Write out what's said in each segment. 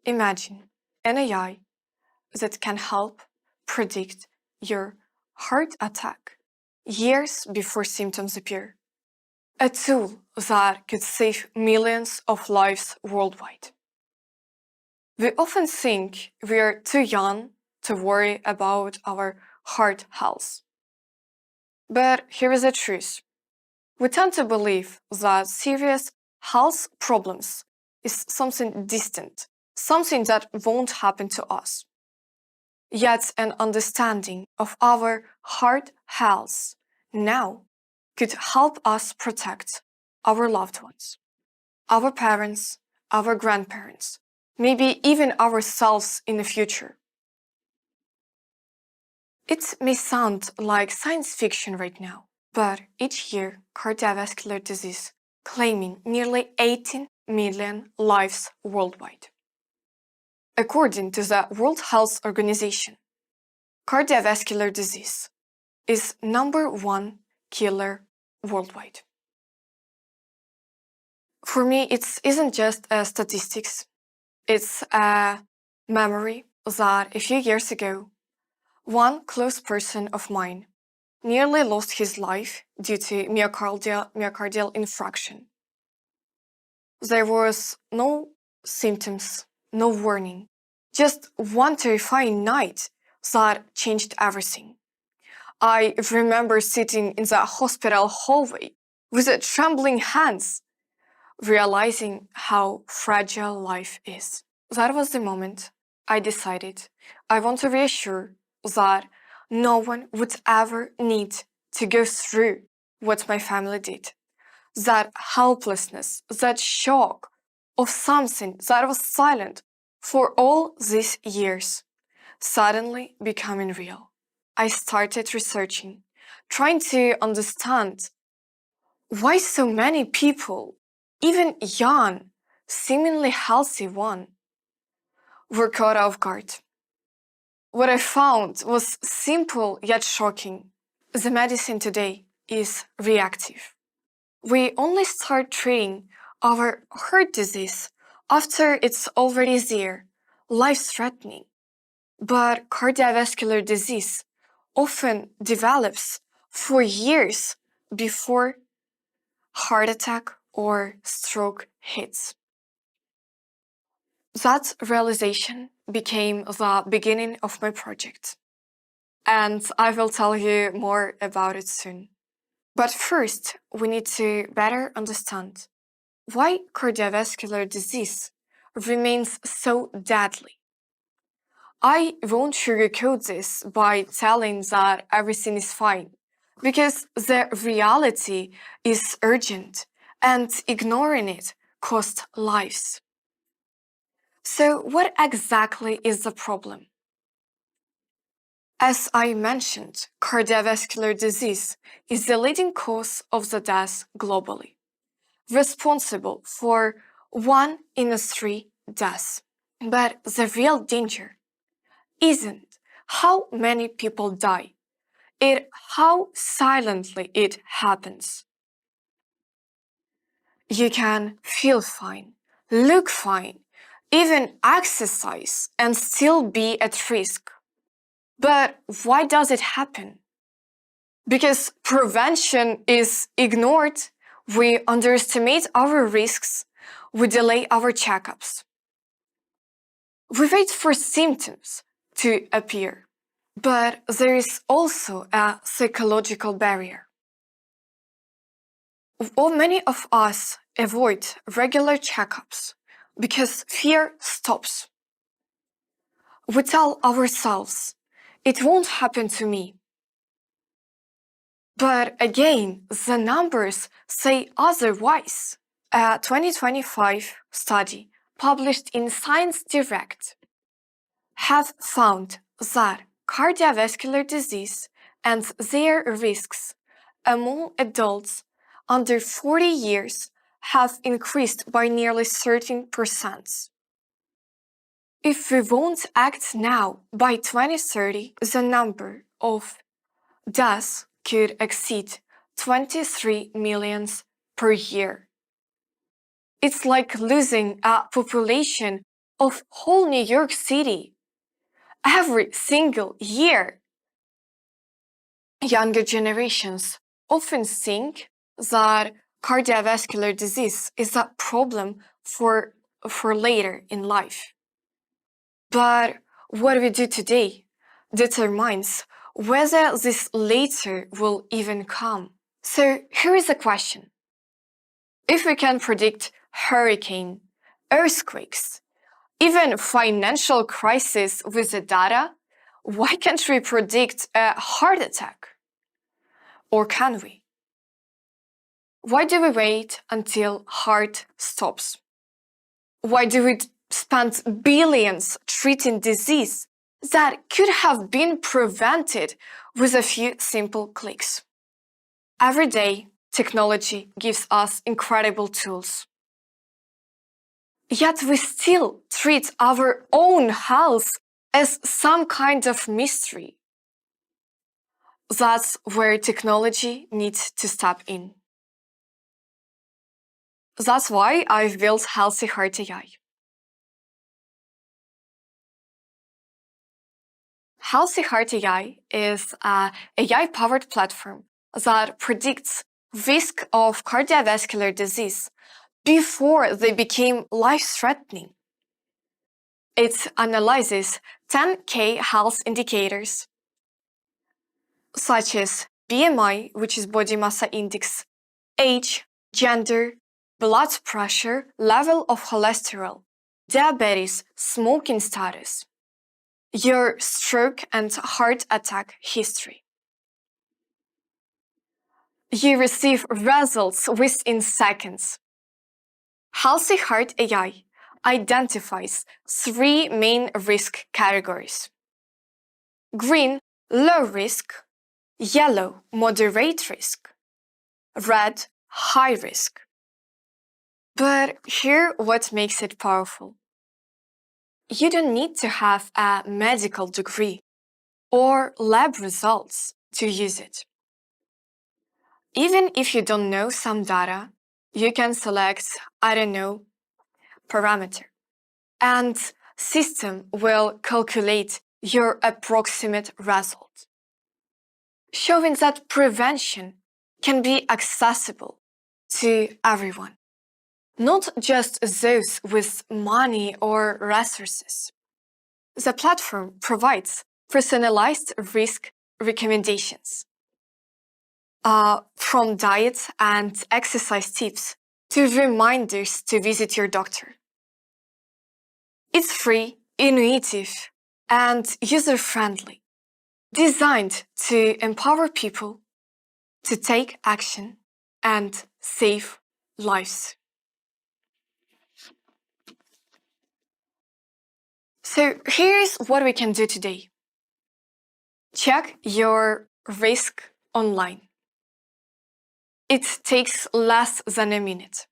Imagine an AI that can help predict your heart attack years before symptoms appear. A tool that could save millions of lives worldwide. We often think we are too young to worry about our heart health. But here is the truth. We tend to believe that serious health problems is something distant, something that won't happen to us. Yet an understanding of our heart health now could help us protect our loved ones, our parents, our grandparents, maybe even ourselves in the future. It may sound like science fiction right now, but each year cardiovascular disease claiming nearly 18 million lives worldwide. According to the World Health Organization, cardiovascular disease is #1 killer worldwide. For me, it isn't just statistics. It's a memory that a few years ago, one close person of mine nearly lost his life due to myocardial infarction. There was no symptoms, no warning, just one terrifying night that changed everything. I remember sitting in the hospital hallway with trembling hands, realizing how fragile life is. That was the moment I decided I want to reassure that no one would ever need to go through what my family did. That helplessness, that shock of something that was silent for all these years, suddenly becoming real. I started researching, trying to understand why so many people, even young, seemingly healthy ones, were caught off guard. What I found was simple yet shocking. The medicine today is reactive. We only start treating our heart disease after it's already there, life-threatening. But cardiovascular disease often develops for years before heart attack or stroke hits. That realization became the beginning of my project, and I will tell you more about it soon. But first, we need to better understand why cardiovascular disease remains so deadly. I won't sugarcoat this by telling that everything is fine, because the reality is urgent, and ignoring it costs lives. So what exactly is the problem? As I mentioned, cardiovascular disease is the leading cause of the death globally, responsible for 1 in 3 deaths. But the real danger isn't how many people die, it's how silently it happens. You can feel fine, look fine, even exercise and still be at risk. But why does it happen? Because prevention is ignored, we underestimate our risks, we delay our checkups. We wait for symptoms to appear. But there is also a psychological barrier. Many of us avoid regular checkups because fear stops. We tell ourselves, it won't happen to me. But again, the numbers say otherwise. A 2025 study published in Science Direct have found that cardiovascular disease and their risks among adults under 40 years have increased by nearly 13%. If we won't act now, by 2030, the number of deaths could exceed 23 million per year. It's like losing a population of whole New York City every single year. Younger generations often think that cardiovascular disease is a problem for later in life. But what we do today determines whether this later will even come. So here is a question. If we can predict hurricane, earthquakes, even financial crisis with the data, why can't we predict a heart attack? Or can we? Why do we wait until heart stops? Why do we spend billions treating disease that could have been prevented with a few simple clicks? Every day, technology gives us incredible tools. Yet we still treat our own health as some kind of mystery. That's where technology needs to step in. That's why I've built HealthyHeart AI. HealthyHeart AI is an AI-powered platform that predicts risk of cardiovascular disease before they became life-threatening. It analyzes 10K health indicators, such as BMI, which is body mass index, age, gender, blood pressure, level of cholesterol, diabetes, smoking status, your stroke and heart attack history. You receive results within seconds. HealthyHeart AI identifies 3 main risk categories: green, low risk; yellow, moderate risk; red, high risk. But here what makes it powerful. You don't need to have a medical degree or lab results to use it. Even if you don't know some data, you can select, parameter, and system will calculate your approximate result, showing that prevention can be accessible to everyone, not just those with money or resources. The platform provides personalized risk recommendations, from diet and exercise tips to reminders to visit your doctor. It's free, intuitive, and user-friendly, designed to empower people to take action and save lives. So here's what we can do today. Check your risk online. It takes less than a minute.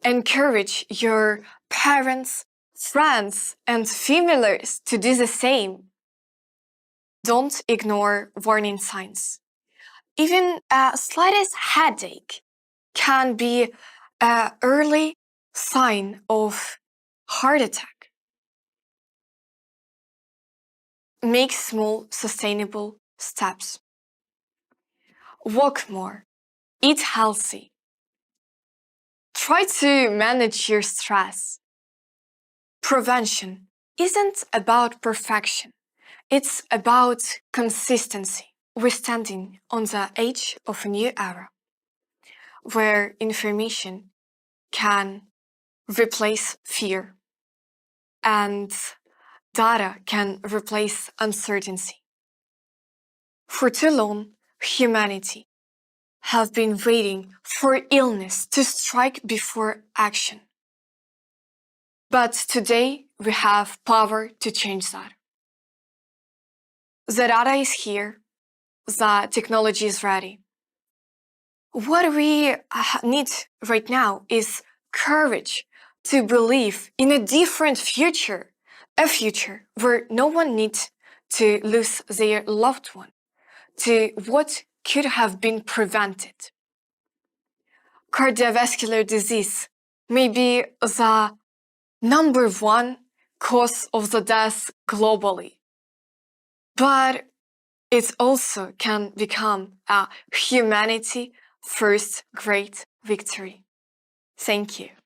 Encourage your parents, friends, and familiars to do the same. Don't ignore warning signs. Even a slightest headache can be an early sign of heart attack. Make small, sustainable steps. Walk more. Eat healthy. Try to manage your stress. Prevention isn't about perfection. It's about consistency. We're standing on the edge of a new era where information can replace fear and data can replace uncertainty. For too long, humanity have been waiting for illness to strike before action. But today, we have power to change that. The data is here. The technology is ready. What we need right now is courage to believe in a different future, a future where no one needs to lose their loved one to what could have been prevented. Cardiovascular disease may be the number one cause of the death globally. But it also can become a humanity first great victory. Thank you.